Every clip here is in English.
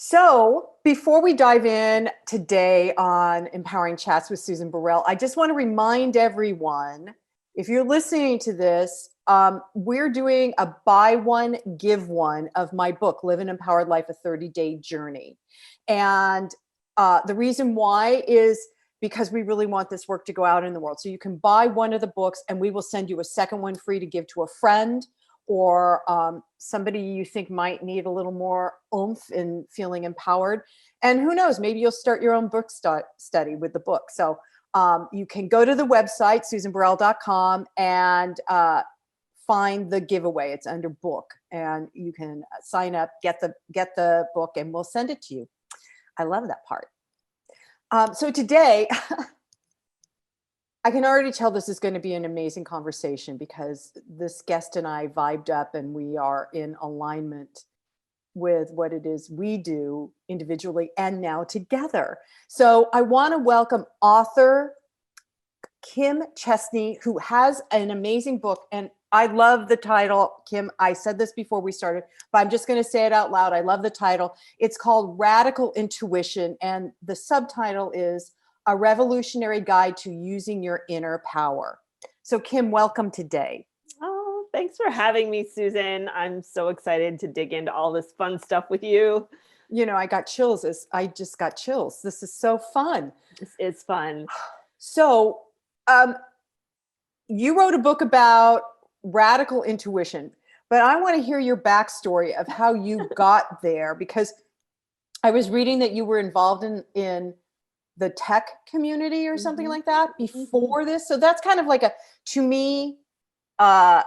So, before we dive in today on Empowering Chats with Susan Burrell, I just want to remind everyone, if you're listening to this, we're doing a buy one, give one of my book, Live an Empowered Life, a 30-day journey. And the reason why is because we really want this work to go out in the world. So you can buy one of the books and we will send you a second one free to give to a friend or somebody you think might need a little more oomph in feeling empowered. And who knows, maybe you'll start your own book study with the book. So you can go to the website, susanburrell.com, and find the giveaway. It's under book, and you can sign up, get the book, and we'll send it to you. I love that part. So today, I can already tell this is going to be an amazing conversation because this guest and I vibed up and we are in alignment with what it is we do individually and now together. So I want to welcome author Kim Chestney, who has an amazing book. And I love the title, Kim. I said this before we started, but I'm just going to say it out loud. I love the title. It's called Radical Intuition. And the subtitle is A Revolutionary Guide to Using Your Inner Power. So Kim, welcome today. Oh, thanks for having me, Susan. I'm so excited to dig into all this fun stuff with you. You know, I got chills. I just got chills. This is so fun. This is fun. So you wrote a book about radical intuition, but I want to hear your backstory of how you got there, because I was reading that you were involved in the tech community or something like that before this. So that's kind of like to me, I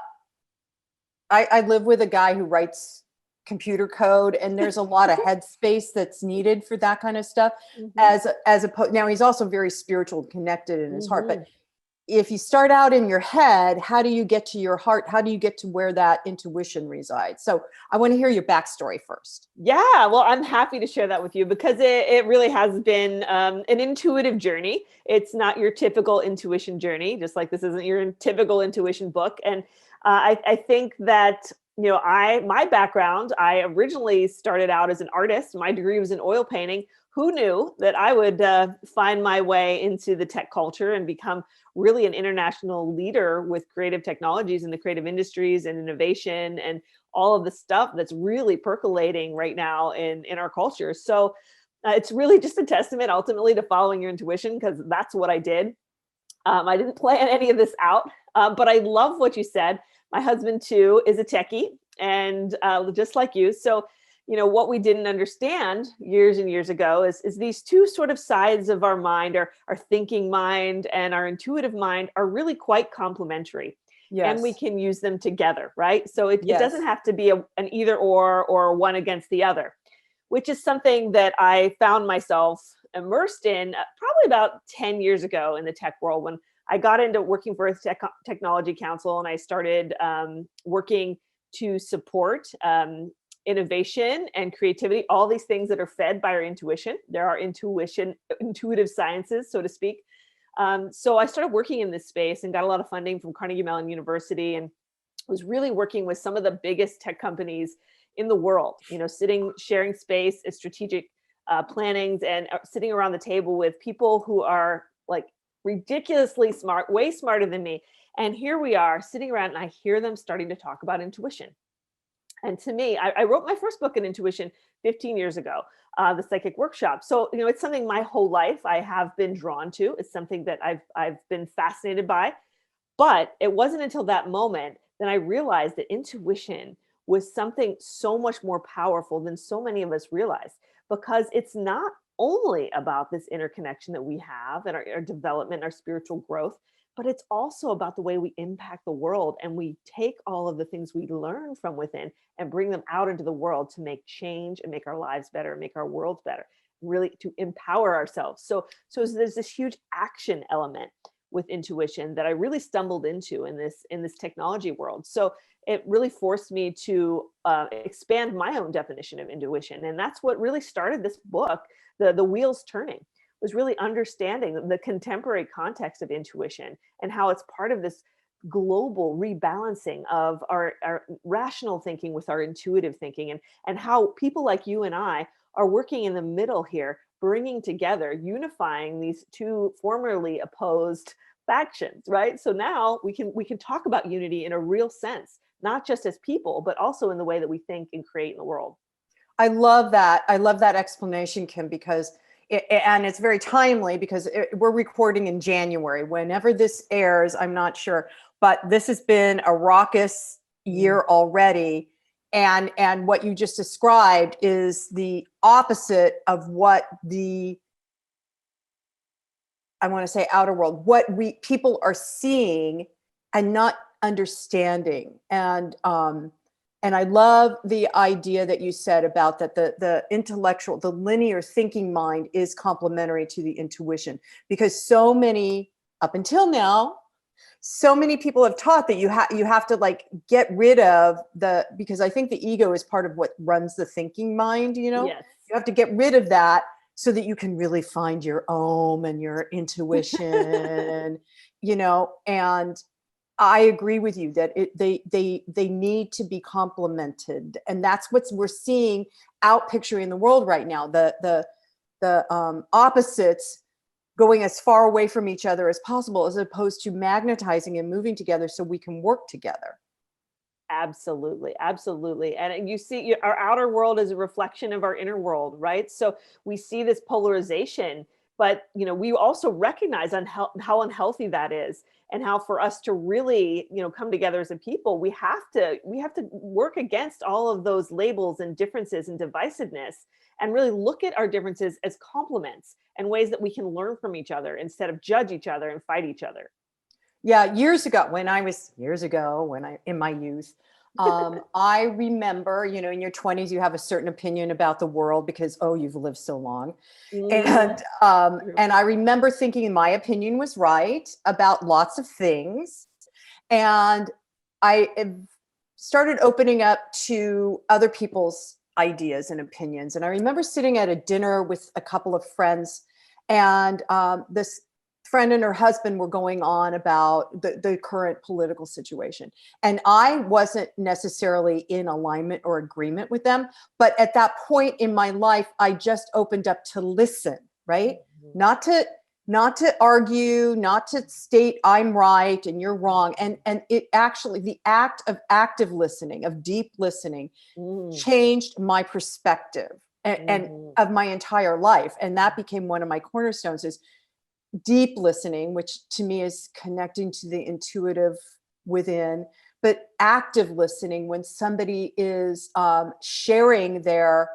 live with a guy who writes computer code, and there's a lot of headspace that's needed for that kind of stuff. As opposed, now he's also very spiritual and connected in his heart, but if you start out in your head, how do you get to your heart? How do you get to where that intuition resides? So I want to hear your backstory first. Yeah, well, I'm happy to share that with you because it really has been an intuitive journey. It's not your typical intuition journey, just like this isn't your typical intuition book. And I think that, you know, my background, I originally started out as an artist. My degree was in oil painting. Who knew that I would find my way into the tech culture and become really an international leader with creative technologies in the creative industries and innovation and all of the stuff that's really percolating right now in our culture. So it's really just a testament ultimately to following your intuition, because that's what I did. I didn't plan any of this out, but I love what you said. My husband too is a techie, and just like you. So, you know, what we didn't understand years and years ago is these two sort of sides of our mind, our thinking mind and our intuitive mind, are really quite complementary. Yes. And we can use them together, right? So it doesn't have to be an either or one against the other, which is something that I found myself immersed in probably about 10 years ago in the tech world, when I got into working for a technology council, and I started working to support innovation and creativity, all these things that are fed by our intuition. There are intuitive sciences, so to speak. So I started working in this space and got a lot of funding from Carnegie Mellon University, and was really working with some of the biggest tech companies in the world, you know, sharing space at strategic plannings, and sitting around the table with people who are like ridiculously smart, way smarter than me. And here we are sitting around, and I hear them starting to talk about intuition. And to me, I wrote my first book in intuition 15 years ago, the Psychic Workshop. So, you know, it's something my whole life I have been drawn to. It's something that I've been fascinated by. But it wasn't until that moment that I realized that intuition was something so much more powerful than so many of us realize, because it's not only about this interconnection that we have and our development, our spiritual growth, but it's also about the way we impact the world, and we take all of the things we learn from within and bring them out into the world to make change and make our lives better, make our world better, really to empower ourselves. So there's this huge action element with intuition that I really stumbled into in this technology world. So it really forced me to expand my own definition of intuition. And that's what really started this book, the wheels turning, was really understanding the contemporary context of intuition and how it's part of this global rebalancing of our rational thinking with our intuitive thinking, and how people like you and I are working in the middle here, bringing together, unifying these two formerly opposed factions, right? So now we can talk about unity in a real sense, not just as people, but also in the way that we think and create in the world. I love that. I love that explanation, Kim, because and it's very timely because we're recording in January. Whenever this airs, I'm not sure, but this has been a raucous year already. And what you just described is the opposite of what I want to say outer world, what people are seeing and not understanding. And I love the idea that you said about that the intellectual, the linear thinking mind is complementary to the intuition, because so many, up until now, so many people have taught that you have to like get rid of because I think the ego is part of what runs the thinking mind, Yes. You have to get rid of that so that you can really find your own and your intuition, and I agree with you that they need to be complemented, and that's what we're seeing out picturing in the world right now. The opposites going as far away from each other as possible, as opposed to magnetizing and moving together so we can work together. Absolutely. Absolutely. And you see our outer world is a reflection of our inner world, right? So we see this polarization, but we also recognize how unhealthy that is, and how for us to really, come together as a people, we have to work against all of those labels and differences and divisiveness, and really look at our differences as complements and ways that we can learn from each other instead of judge each other and fight each other. Yeah, years ago, in my youth, I remember, in your 20s, you have a certain opinion about the world because, you've lived so long. And I remember thinking my opinion was right about lots of things. And I started opening up to other people's ideas and opinions. And I remember sitting at a dinner with a couple of friends, and this friend and her husband were going on about the current political situation. And I wasn't necessarily in alignment or agreement with them. But at that point in my life, I just opened up to listen, right? Mm-hmm. Not to argue, not to state I'm right and you're wrong. And it actually, the act of active listening, of deep listening, changed my perspective and of my entire life. And that became one of my cornerstones, is deep listening, which to me is connecting to the intuitive within, but active listening when somebody is sharing their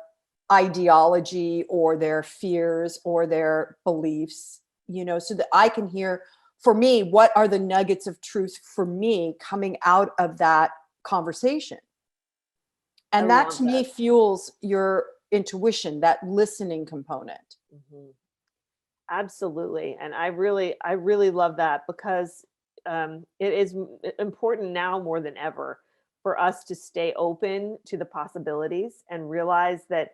ideology or their fears or their beliefs, so that I can hear, for me, what are the nuggets of truth for me coming out of that conversation. And that to me fuels your intuition, that listening component. Mm-hmm. Absolutely. And I really love that, because it is important now more than ever for us to stay open to the possibilities and realize that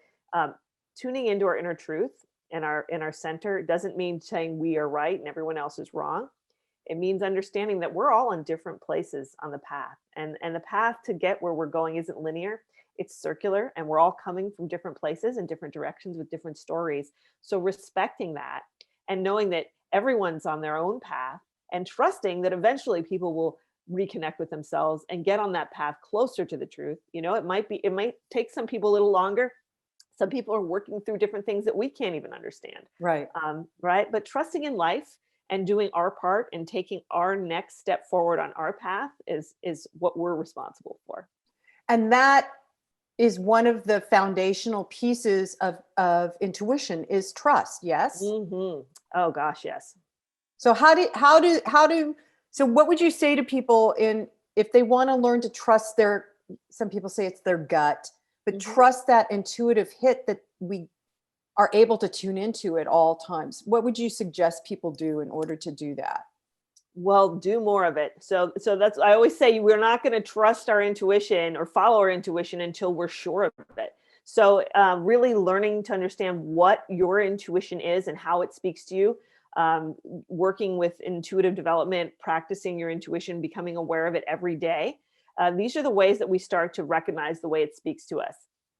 tuning into our inner truth and our center doesn't mean saying we are right and everyone else is wrong. It means understanding that we're all in different places on the path, and the path to get where we're going isn't linear. It's circular, and we're all coming from different places and different directions with different stories. So respecting that and knowing that everyone's on their own path, and trusting that eventually people will reconnect with themselves and get on that path closer to the truth. It might take some people a little longer. Some people are working through different things that we can't even understand. Right. Right. But trusting in life and doing our part and taking our next step forward on our path is what we're responsible for. And that is one of the foundational pieces of intuition, is trust. Yes. Mm-hmm. Oh gosh, yes. So so what would you say to people if they want to learn to trust some people say it's their gut, but trust that intuitive hit that we are able to tune into at all times? What would you suggest people do in order to do that? Well, do more of it. So that's, I always say, we're not going to trust our intuition or follow our intuition until we're sure of it. So really learning to understand what your intuition is and how it speaks to you. working with intuitive development, practicing your intuition, becoming aware of it every day. These are the ways that we start to recognize the way it speaks to us.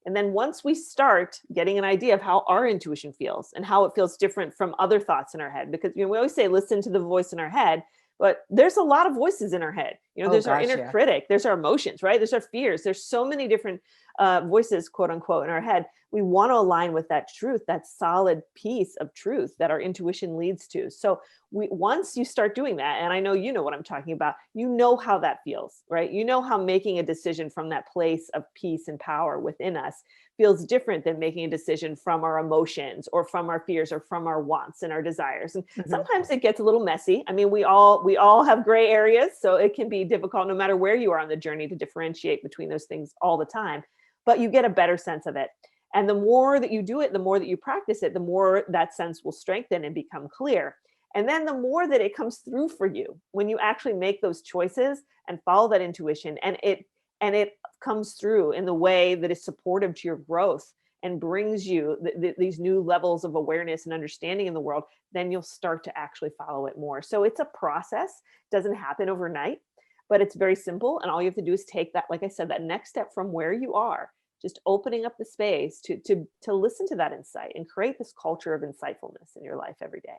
And then once we start getting an idea of how our intuition feels and how it feels different from other thoughts in our head, because we always say, listen to the voice in our head, but there's a lot of voices in our head. Oh, There's our gosh, inner yeah. critic, there's our emotions, right? There's our fears. There's so many different voices, quote unquote, in our head. We want to align with that truth, that solid piece of truth that our intuition leads to. So once you start doing that, and I know you know what I'm talking about, you know how that feels, right? You know how making a decision from that place of peace and power within us feels different than making a decision from our emotions or from our fears or from our wants and our desires. And sometimes it gets a little messy. I mean, we all have gray areas, so it can be difficult no matter where you are on the journey to differentiate between those things all the time, but you get a better sense of it. And the more that you do it, the more that you practice it, the more that sense will strengthen and become clear. And then the more that it comes through for you when you actually make those choices and follow that intuition, and it comes through in the way that is supportive to your growth and brings you these new levels of awareness and understanding in the world, then you'll start to actually follow it more. So it's a process. It doesn't happen overnight, but it's very simple. And all you have to do is take that, like I said, that next step from where you are, just opening up the space to listen to that insight and create this culture of insightfulness in your life every day.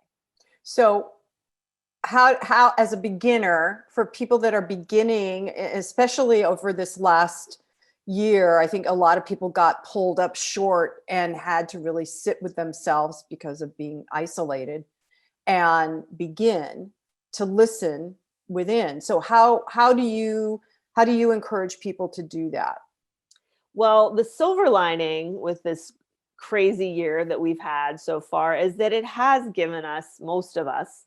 So how as a beginner, for people that are beginning, especially over this last year, I think a lot of people got pulled up short and had to really sit with themselves because of being isolated and begin to listen within. So how do you encourage people to do that? Well, the silver lining with this crazy year that we've had so far is that it has given us, most of us,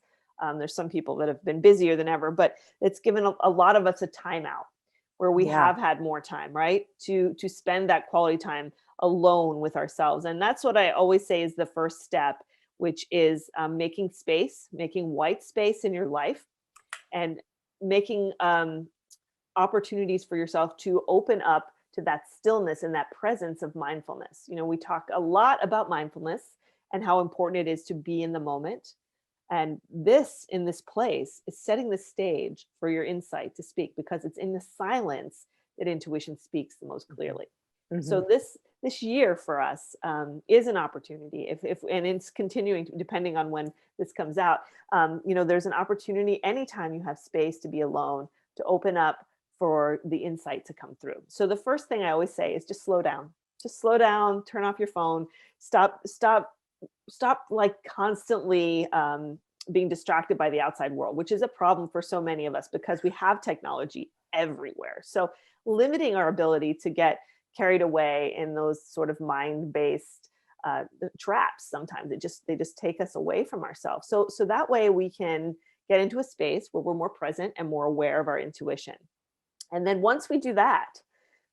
there's some people that have been busier than ever, but it's given a lot of us a timeout where we Yeah. have had more time, right? To spend that quality time alone with ourselves. And that's what I always say is the first step, which is making space, making white space in your life, and making opportunities for yourself to open up to that stillness and that presence of mindfulness. We talk a lot about mindfulness and how important it is to be in the moment. And this, in this place, is setting the stage for your insight to speak, because it's in the silence that intuition speaks the most clearly. So this year for us is an opportunity. And it's continuing, depending on when this comes out. There's an opportunity anytime you have space to be alone, to open up for the insight to come through. So the first thing I always say is just slow down. Just slow down, turn off your phone, stop like constantly being distracted by the outside world, which is a problem for so many of us because we have technology everywhere. So limiting our ability to get carried away in those sort of mind-based traps, sometimes they just take us away from ourselves. So that way we can get into a space where we're more present and more aware of our intuition. And then once we do that,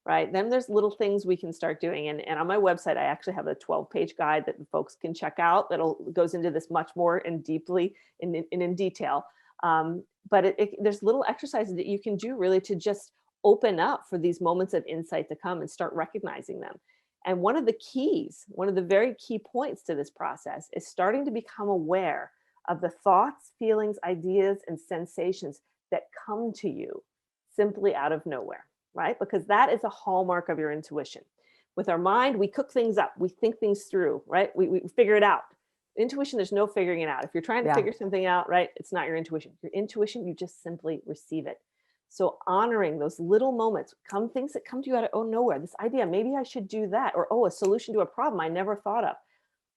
right, then there's little things we can start doing. And on my website, I actually have a 12-page guide that folks can check out that goes into this much more and deeply in detail. But there's little exercises that you can do really to just open up for these moments of insight to come and start recognizing them. And one of the very key points to this process is starting to become aware of the thoughts, feelings, ideas, and sensations that come to you simply out of nowhere, right? Because that is a hallmark of your intuition. With our mind, we cook things up, we think things through, right? We figure it out. Intuition, there's no figuring it out. If you're trying to figure something out, right, it's not your intuition. Your intuition, you just simply receive it. So honoring those little moments, things that come to you out of nowhere, this idea, maybe I should do that, or a solution to a problem I never thought of.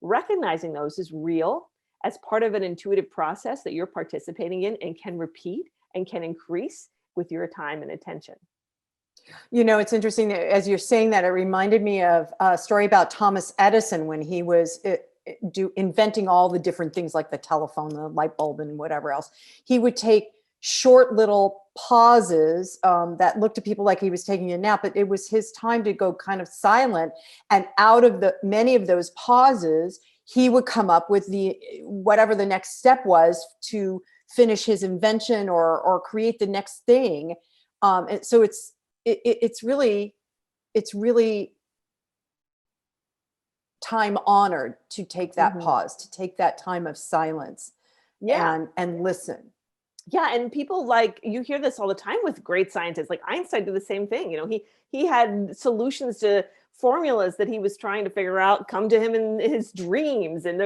Recognizing those is real as part of an intuitive process that you're participating in and can repeat and can increase with your time and attention. It's interesting that as you're saying that, it reminded me of a story about Thomas Edison when he was inventing all the different things like the telephone, the light bulb, and whatever else. He would take short little pauses that looked to people like he was taking a nap, but it was his time to go kind of silent. And out of many of those pauses, he would come up with whatever the next step was to finish his invention or create the next thing. And so it's really time honored to take that pause, to take that time of silence. Yeah. and listen. Yeah, and people like you hear this all the time with great scientists. Like Einstein did the same thing. He had solutions to formulas that he was trying to figure out come to him in his dreams. And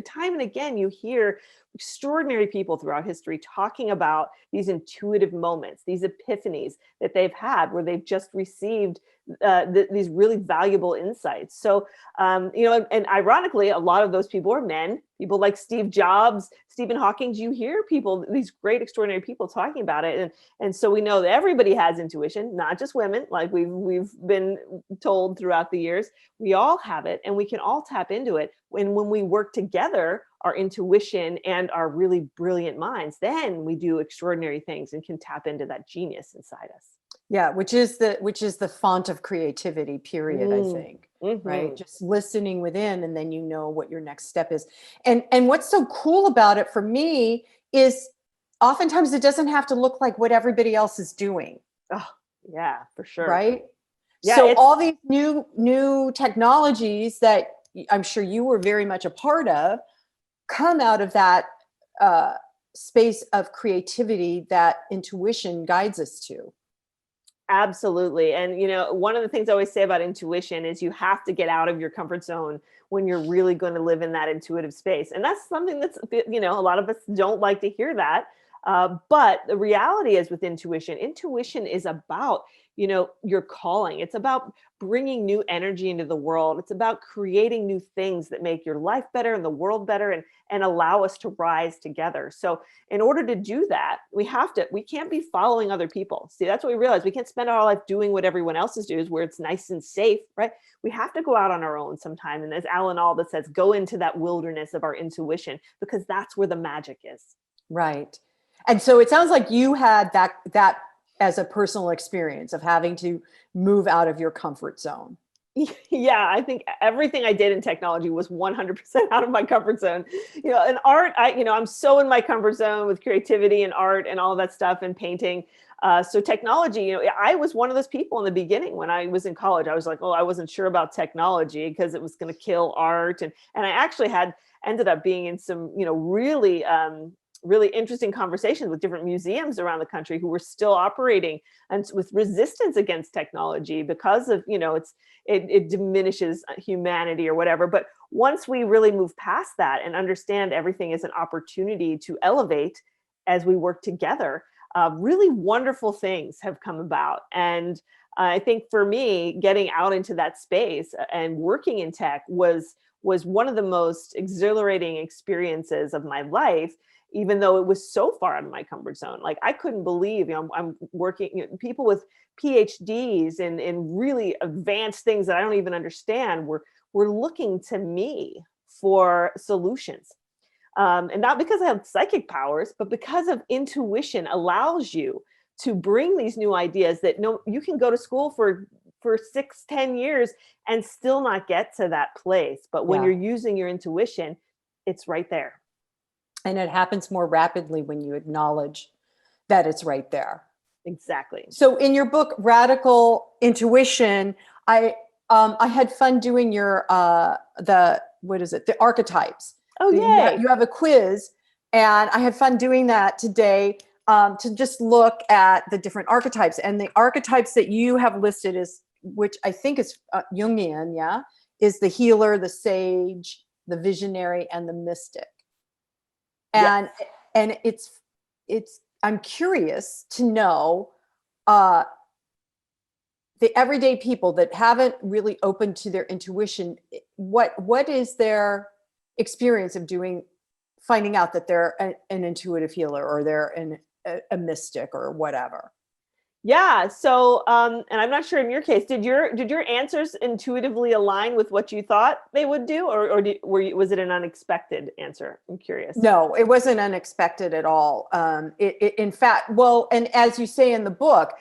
time and again you hear extraordinary people throughout history talking about these intuitive moments, these epiphanies that they've had where they've just received these really valuable insights. So, and ironically, a lot of those people are men. People like Steve Jobs, Stephen Hawking. You hear people, these great, extraordinary people talking about it, and so we know that everybody has intuition, not just women, like we've been told throughout the years. We all have it, and we can all tap into it. When we work together, our intuition and our really brilliant minds, then we do extraordinary things and can tap into that genius inside us. Yeah, which is the font of creativity, period, I think. Mm-hmm. Right? Just listening within, and then you know what your next step is. And what's so cool about it for me is oftentimes it doesn't have to look like what everybody else is doing. Oh, yeah, for sure. Right? Yeah, so all these new technologies that I'm sure you were very much a part of come out of that space of creativity that intuition guides us to. Absolutely. And, one of the things I always say about intuition is you have to get out of your comfort zone when you're really going to live in that intuitive space. And that's something that's, a lot of us don't like to hear that. But the reality is with intuition is about, your calling. It's about bringing new energy into the world. It's about creating new things that make your life better and the world better and allow us to rise together. So in order to do that, we can't be following other people. See, that's what we realize. We can't spend our life doing what everyone else is where it's nice and safe, right? We have to go out on our own sometime. And as Alan Alda says, go into that wilderness of our intuition, because that's where the magic is. Right. And so it sounds like you had that as a personal experience of having to move out of your comfort zone. Yeah, I think everything I did in technology was 100% out of my comfort zone. In art, I'm so in my comfort zone with creativity and art and all of that stuff and painting. So technology, I was one of those people in the beginning when I was in college. I was like, I wasn't sure about technology because it was going to kill art. And I actually ended up being in some, really interesting conversations with different museums around the country who were still operating and with resistance against technology because of, it diminishes humanity or whatever. But once we really move past that and understand everything is an opportunity to elevate as we work together, really wonderful things have come about. And I think for me, getting out into that space and working in tech was one of the most exhilarating experiences of my life, even though it was so far out of my comfort zone. Like I couldn't believe, I'm working, people with PhDs and really advanced things that I don't even understand were looking to me for solutions. And not because I have psychic powers, but because of intuition allows you to bring these new ideas that you can go to school for 6-10 years and still not get to that place. But when you're using your intuition, it's right there. And it happens more rapidly when you acknowledge that it's right there. Exactly. So in your book, Radical Intuition, I had fun doing your the archetypes. Oh, yay. You have a quiz, and I had fun doing that today to just look at the different archetypes. And the archetypes that you have listed which I think is Jungian, is the healer, the sage, the visionary, and the mystic. And yes. And it's I'm curious to know the everyday people that haven't really opened to their intuition, what is their experience of finding out that they're an intuitive healer or they're a mystic or whatever? Yeah. So, and I'm not sure in your case, did your answers intuitively align with what you thought they would do, or was it an unexpected answer? I'm curious. No, it wasn't unexpected at all. In fact, well, and as you say in the book,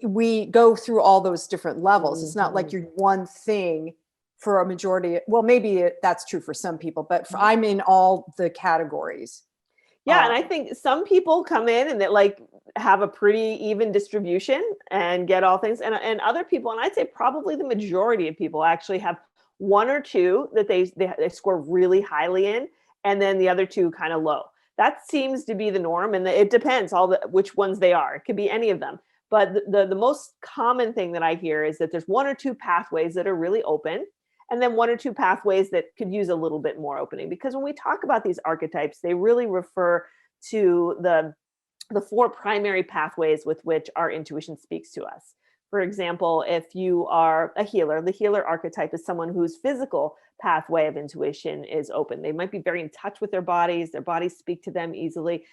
we go through all those different levels. Mm-hmm. It's not like you're one thing for a majority. Well, maybe that's true for some people, but I'm in all the categories. Yeah. And I think some people come in and they have a pretty even distribution and get all things. And other people, and I'd say probably the majority of people actually have one or two that they score really highly in, and then the other two kind of low. that seems to be the norm, and it depends which ones they are. It could be any of them. But the most common thing that I hear is that there's one or two pathways that are really open, and then one or two pathways that could use a little bit more opening. Because when we talk about these archetypes, they really refer to the four primary pathways with which our intuition speaks to us. For example, if you are a healer, the healer archetype is someone whose physical pathway of intuition is open. They might be very in touch with their bodies speak to them easily.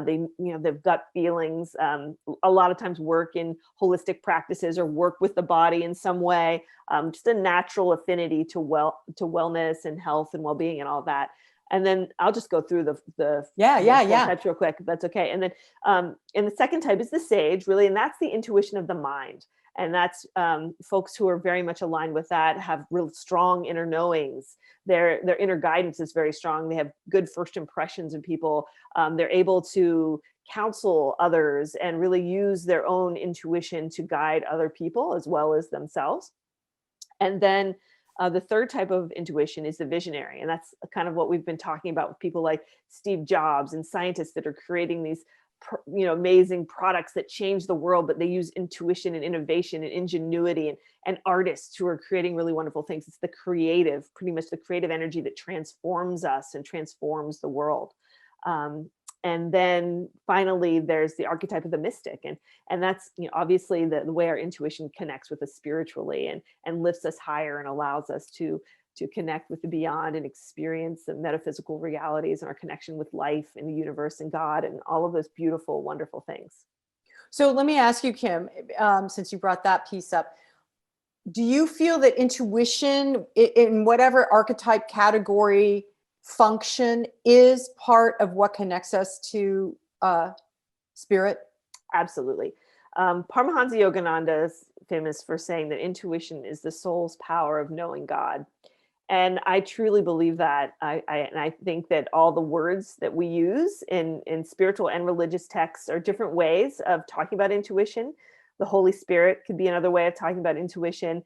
They've gut feelings, a lot of times work in holistic practices or work with the body in some way, just a natural affinity to wellness and health and well-being and all that. And then I'll just go through the types real quick, if that's okay. And then and the second type is the sage, really, and that's the intuition of the mind. And that's folks who are very much aligned with that, have real strong inner knowings. Their inner guidance is very strong. They have good first impressions of people. They're able to counsel others and really use their own intuition to guide other people as well as themselves. And then the third type of intuition is the visionary. And that's kind of what we've been talking about with people like Steve Jobs and scientists that are creating these amazing products that change the world, but they use intuition and innovation and ingenuity, and artists who are creating really wonderful things. It's pretty much the creative energy that transforms us and transforms the world. And then finally, there's the archetype of the mystic. And that's obviously the way our intuition connects with us spiritually and lifts us higher and allows us to connect with the beyond and experience the metaphysical realities and our connection with life and the universe and God and all of those beautiful, wonderful things. So let me ask you, Kim, since you brought that piece up, do you feel that intuition in whatever archetype category function is part of what connects us to spirit? Absolutely. Paramahansa Yogananda is famous for saying that intuition is the soul's power of knowing God. And I truly believe that. I think that all the words that we use in spiritual and religious texts are different ways of talking about intuition. The Holy Spirit could be another way of talking about intuition.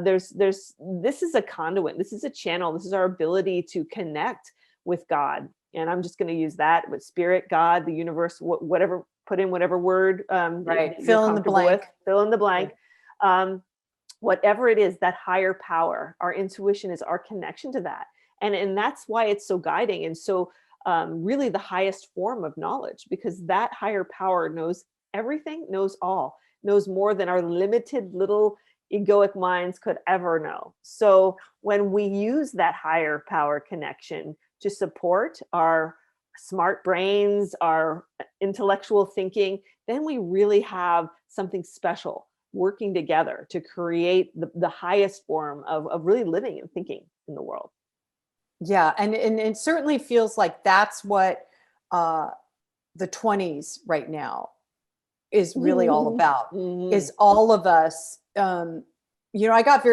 This is a conduit. This is a channel. This is our ability to connect with God. And I'm just going to use that with spirit, God, the universe, whatever, put in whatever word. Right. Fill in the blank. Fill in the blank. Whatever it is, that higher power, our intuition is our connection to that. And that's why it's so guiding and so really the highest form of knowledge, because that higher power knows everything, knows all, knows more than our limited little egoic minds could ever know. So when we use that higher power connection to support our smart brains, our intellectual thinking, then we really have something special working together to create the highest form of really living and thinking in the world. Yeah, and it certainly feels like that's what the 20s right now is really all about. Is all of us, I got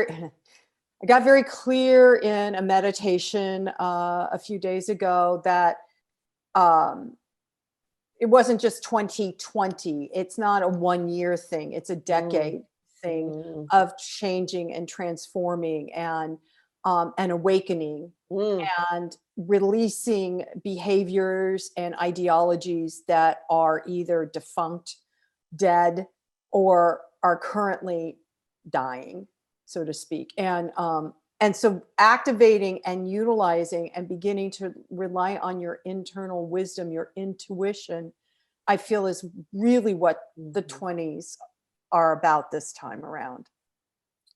very clear in a meditation a few days ago that it wasn't just 2020. It's not a 1 year thing. It's a decade thing of changing and transforming and awakening and releasing behaviors and ideologies that are either defunct, dead, or are currently dying, so to speak. And so activating and utilizing and beginning to rely on your internal wisdom, your intuition, I feel is really what the 20s are about this time around.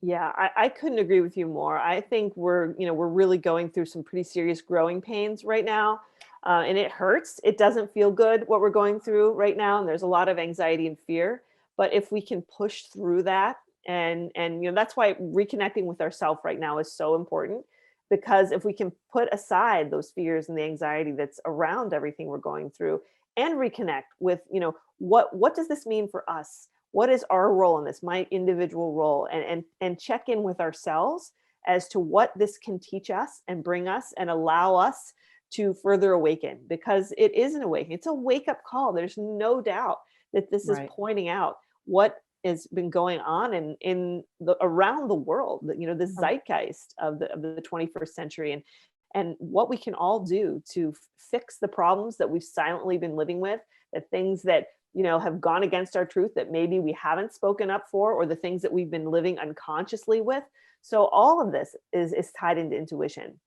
Yeah, I couldn't agree with you more. I think we're really going through some pretty serious growing pains right now. And it hurts. It doesn't feel good what we're going through right now. And there's a lot of anxiety and fear. But if we can push through that, and that's why reconnecting with ourselves right now is so important, because if we can put aside those fears and the anxiety that's around everything we're going through and reconnect with, what does this mean for us? What is our role in this, my individual role, and check in with ourselves as to what this can teach us and bring us and allow us to further awaken, because it is an awakening. It's a wake-up call. There's no doubt that this is pointing out what has been going on around the world, the zeitgeist of the 21st century. and what we can all do to fix the problems that we've silently been living with, the things that, have gone against our truth that maybe we haven't spoken up for, or the things that we've been living unconsciously with. So all of this is tied into intuition.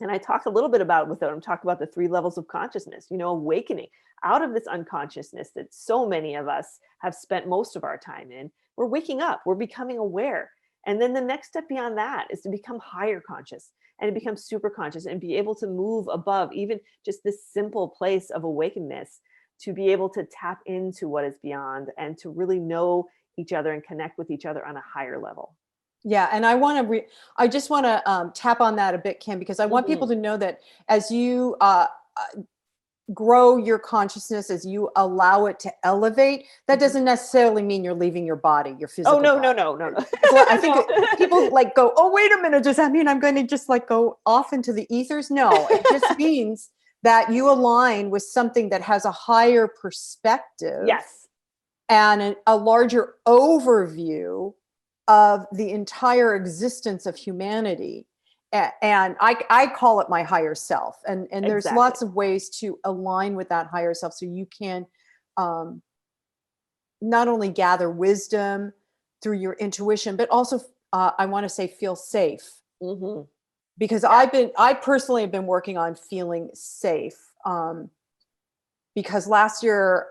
And I talk a little bit about with them, talk about the 3 levels of consciousness, awakening out of this unconsciousness that so many of us have spent most of our time in. We're waking up, we're becoming aware. And then the next step beyond that is to become higher conscious and to become super conscious and be able to move above even just this simple place of awakeness, to be able to tap into what is beyond and to really know each other and connect with each other on a higher level. Yeah, and I just want to tap on that a bit, Kim, because I want people to know that as you grow your consciousness, as you allow it to elevate, that doesn't necessarily mean you're leaving your body, your physical. Oh, no. I think people like go, oh, wait a minute, does that mean I'm going to just like go off into the ethers? No, it just means that you align with something that has a higher perspective. Yes. And a larger overview of the entire existence of humanity. And I call it my higher self. And there's lots of ways to align with that higher self, so you can not only gather wisdom through your intuition, but also I want to say feel safe. Mm-hmm. Because I personally have been working on feeling safe. Because last year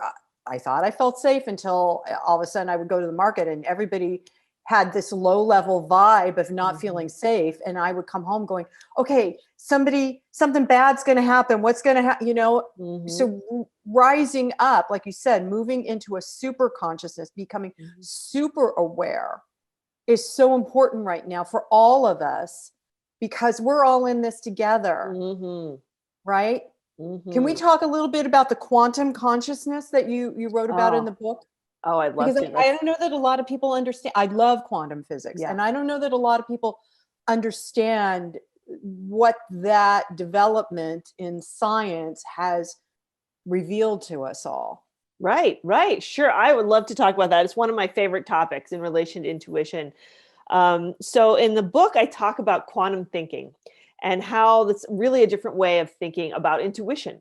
I thought I felt safe until all of a sudden I would go to the market and everybody had this low level vibe of not feeling safe. And I would come home going, okay, something bad's going to happen. What's going to happen? So rising up, like you said, moving into a super consciousness, becoming super aware is so important right now for all of us, because we're all in this together. Right? Can we talk a little bit about the quantum consciousness that you wrote about in the book? Oh, I'd love to. I don't know that a lot of people understand. I love quantum physics. Yeah. And I don't know that a lot of people understand what that development in science has revealed to us all. Right. Sure. I would love to talk about that. It's one of my favorite topics in relation to intuition. So in the book, I talk about quantum thinking and how that's really a different way of thinking about intuition.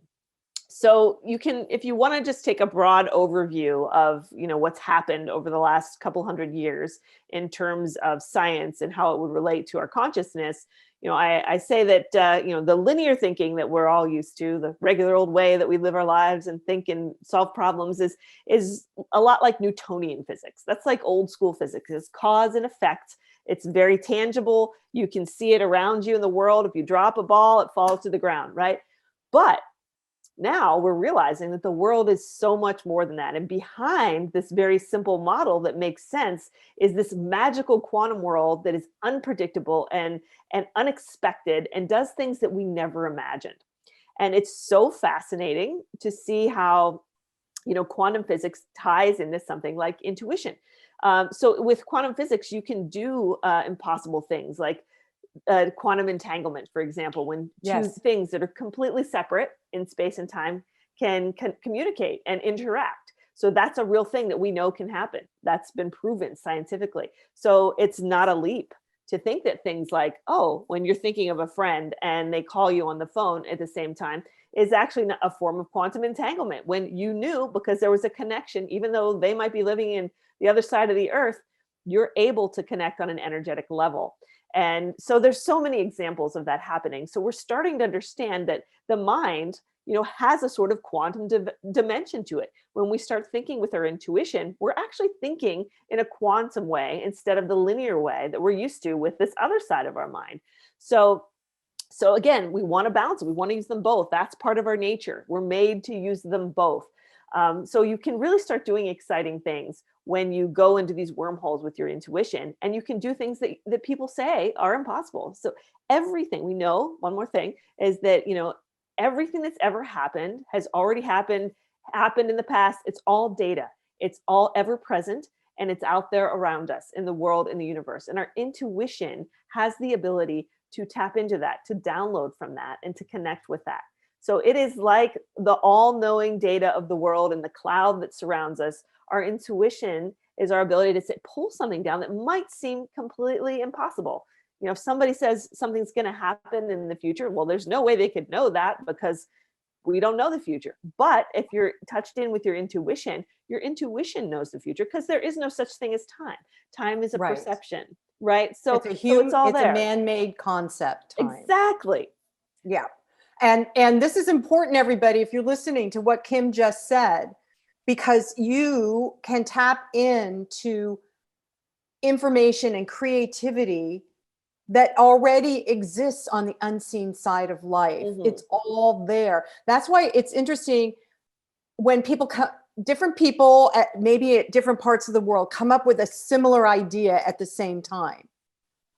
So you can, if you want to just take a broad overview of, what's happened over the last couple hundred years in terms of science and how it would relate to our consciousness, I say that, the linear thinking that we're all used to, the regular old way that we live our lives and think and solve problems is a lot like Newtonian physics. That's like old school physics. It's cause and effect. It's very tangible. You can see it around you in the world. If you drop a ball, it falls to the ground, right? But now we're realizing that the world is so much more than that. And behind this very simple model that makes sense is this magical quantum world that is unpredictable and unexpected and does things that we never imagined. And it's so fascinating to see how, quantum physics ties into something like intuition. So with quantum physics, you can do impossible things like quantum entanglement, for example, when two things that are completely separate in space and time can communicate and interact. So that's a real thing that we know can happen. That's been proven scientifically. So it's not a leap to think that things like, when you're thinking of a friend and they call you on the phone at the same time, is actually a form of quantum entanglement, when you knew, because there was a connection, even though they might be living in the other side of the earth, you're able to connect on an energetic level. And so there's so many examples of that happening. So we're starting to understand that the mind, has a sort of quantum dimension to it. When we start thinking with our intuition, we're actually thinking in a quantum way instead of the linear way that we're used to with this other side of our mind. So again, we want to balance it. We want to use them both. That's part of our nature. We're made to use them both. So you can really start doing exciting things when you go into these wormholes with your intuition, and you can do things that people say are impossible. So everything we know, one more thing, is that, everything that's ever happened has already happened in the past. It's all data. It's all ever present, and it's out there around us in the world, in the universe. And our intuition has the ability to tap into that, to download from that, and to connect with that. So it is like the all-knowing data of the world and the cloud that surrounds us. Our intuition is our ability to pull something down that might seem completely impossible. if somebody says something's going to happen in the future, well, there's no way they could know that because we don't know the future. But if you're touched in with your intuition knows the future, because there is no such thing as time. Time is a Right. perception, right? So So it's all there. A man-made concept. Time. Exactly. Yeah. And this is important, everybody, if you're listening to what Kim just said, because you can tap into information and creativity that already exists on the unseen side of life. Mm-hmm. It's all there. That's why it's interesting when people different people maybe at different parts of the world come up with a similar idea at the same time,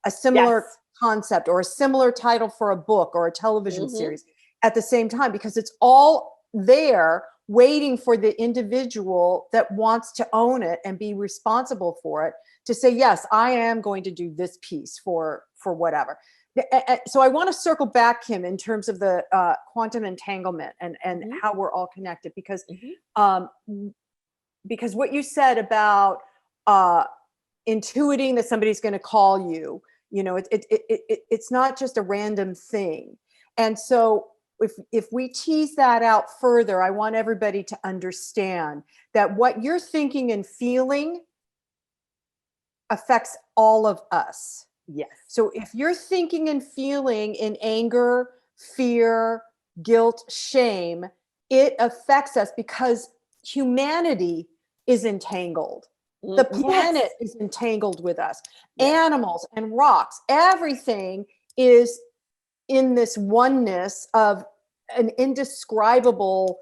a similar concept or a similar title for a book or a television series at the same time, because it's all there waiting for the individual that wants to own it and be responsible for it to say, yes, I am going to do this piece for whatever. So I want to circle back, Kim, in terms of the quantum entanglement and how we're all connected, because what you said about intuiting that somebody's going to call you, it's not just a random thing. And so if we tease that out further, I want everybody to understand that what you're thinking and feeling affects all of us. Yes. So if you're thinking and feeling in anger, fear, guilt, shame, it affects us because humanity is entangled. The planet is entangled with us. Animals and rocks, everything is in this oneness of an indescribable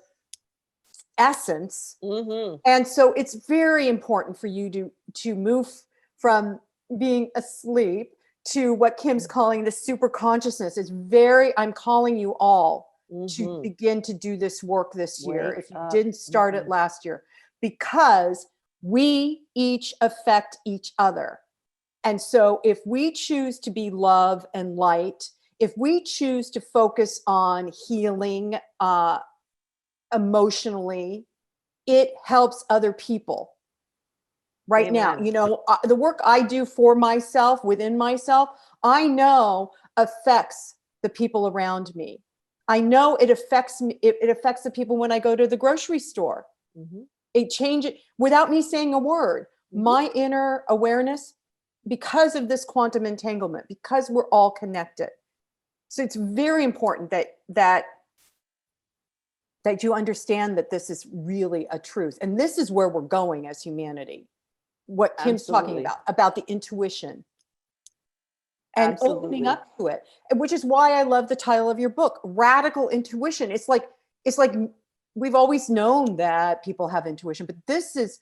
essence. And so it's very important for you to move from being asleep to what Kim's calling the super consciousness. I'm calling you all to begin to do this work this year, if you didn't start it last year, because we each affect each other. And so if we choose to be love and light, if we choose to focus on healing emotionally, it helps other people. Right now, the work I do for myself, within myself, I know affects the people around me. I know it affects me. It affects the people when I go to the grocery store. It changes without me saying a word. My inner awareness, because of this quantum entanglement, because we're all connected. So it's very important that you understand that this is really a truth. And this is where we're going as humanity. What Kim's talking about the intuition and opening up to it, which is why I love the title of your book, Radical Intuition. It's like we've always known that people have intuition, but it's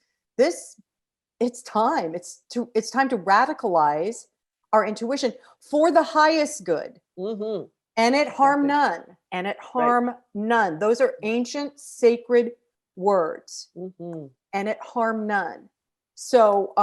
time. It's time to radicalize our intuition for the highest good. And it harm none. And it harm none. Those are ancient sacred words. And it harm none. So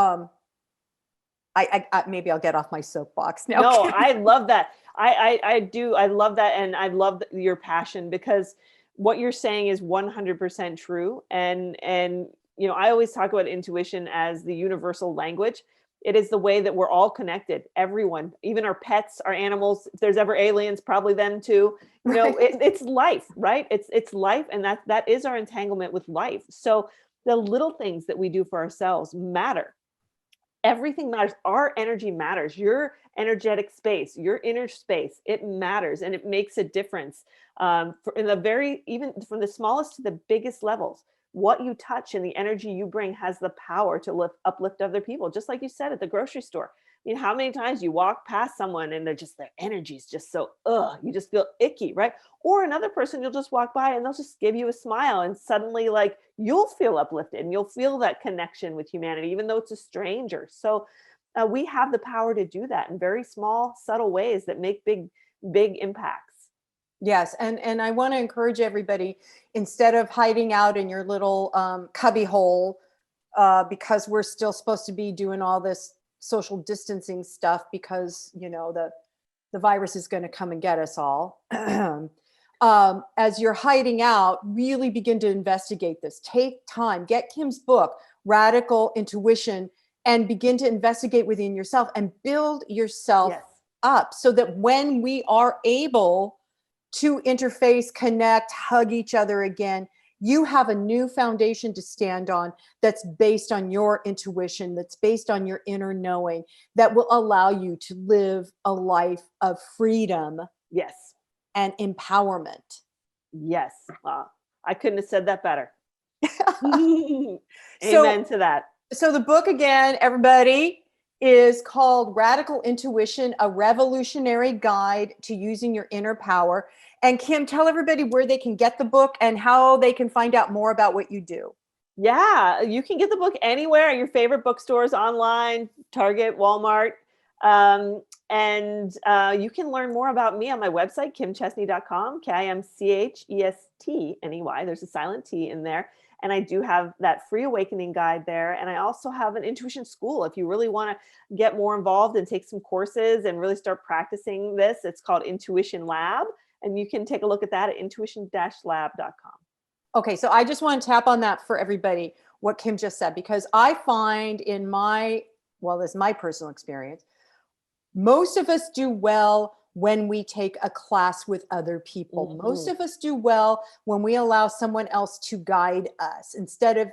I maybe I'll get off my soapbox now. No, I love that. I do. I love that. And I love your passion, because what you're saying is 100% true. And I always talk about intuition as the universal language. It is the way that we're all connected. Everyone, even our pets, our animals. If there's ever aliens, probably them too. It's life, right? It's life, and that is our entanglement with life. So the little things that we do for ourselves matter. Everything matters. Our energy matters. Your energetic space, your inner space, it matters, and it makes a difference. Even from the smallest to the biggest levels. What you touch and the energy you bring has the power to uplift other people. Just like you said at the grocery store. I mean, how many times you walk past someone and their energy is just so, you just feel icky, right? Or another person, you'll just walk by and they'll just give you a smile, and suddenly you'll feel uplifted and you'll feel that connection with humanity, even though it's a stranger. So we have the power to do that in very small, subtle ways that make big impacts. Yes. And I want to encourage everybody, instead of hiding out in your little cubby hole, because we're still supposed to be doing all this social distancing stuff, because, the virus is going to come and get us all. As you're hiding out, really begin to investigate this. Take time, get Kim's book, Radical Intuition, and begin to investigate within yourself and build yourself up so that when we are able to interface, connect, hug each other again, you have a new foundation to stand on that's based on your intuition, that's based on your inner knowing, that will allow you to live a life of freedom Yes. and empowerment. Yes. I couldn't have said that better. Amen to that. So the book, again, everybody, is called Radical Intuition, A Revolutionary Guide to Using Your Inner Power. And Kim, tell everybody where they can get the book and how they can find out more about what you do. Yeah, you can get the book anywhere, your favorite bookstores, online, Target, Walmart. And you can learn more about me on my website, kimchestney.com, KIMCHESTNEY. There's a silent T in there. And I do have that free awakening guide there. And I also have an intuition school. If you really want to get more involved and take some courses and really start practicing this, it's called Intuition Lab. And you can take a look at that at intuition-lab.com. Okay, so I just want to tap on that for everybody, what Kim just said, because I find in my, well, this is my personal experience, most of us do well when we take a class with other people. Mm-hmm. Most of us do well when we allow someone else to guide us instead of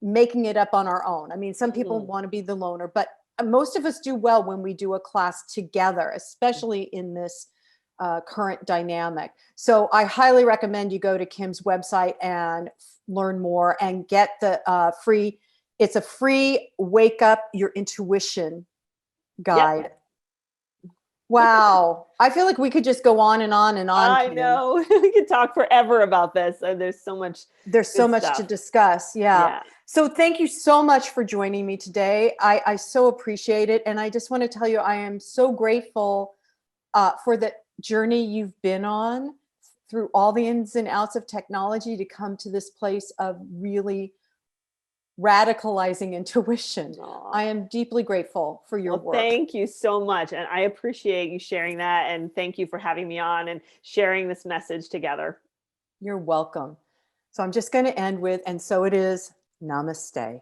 making it up on our own. I mean, some people want to be the loner, but most of us do well when we do a class together, especially in this current dynamic. So I highly recommend you go to Kim's website and learn more and get the it's a free Wake Up Your Intuition guide. Yep. Wow. I feel like we could just go on and on and on. I know. We could talk forever about this. There's so much to discuss. Yeah. So thank you so much for joining me today. I so appreciate it. And I just want to tell you, I am so grateful for the journey you've been on through all the ins and outs of technology to come to this place of really radicalizing intuition. Aww. I am deeply grateful for your work. Thank you so much. And I appreciate you sharing that. And thank you for having me on and sharing this message together. You're welcome. So I'm just going to end with, and so it is, namaste.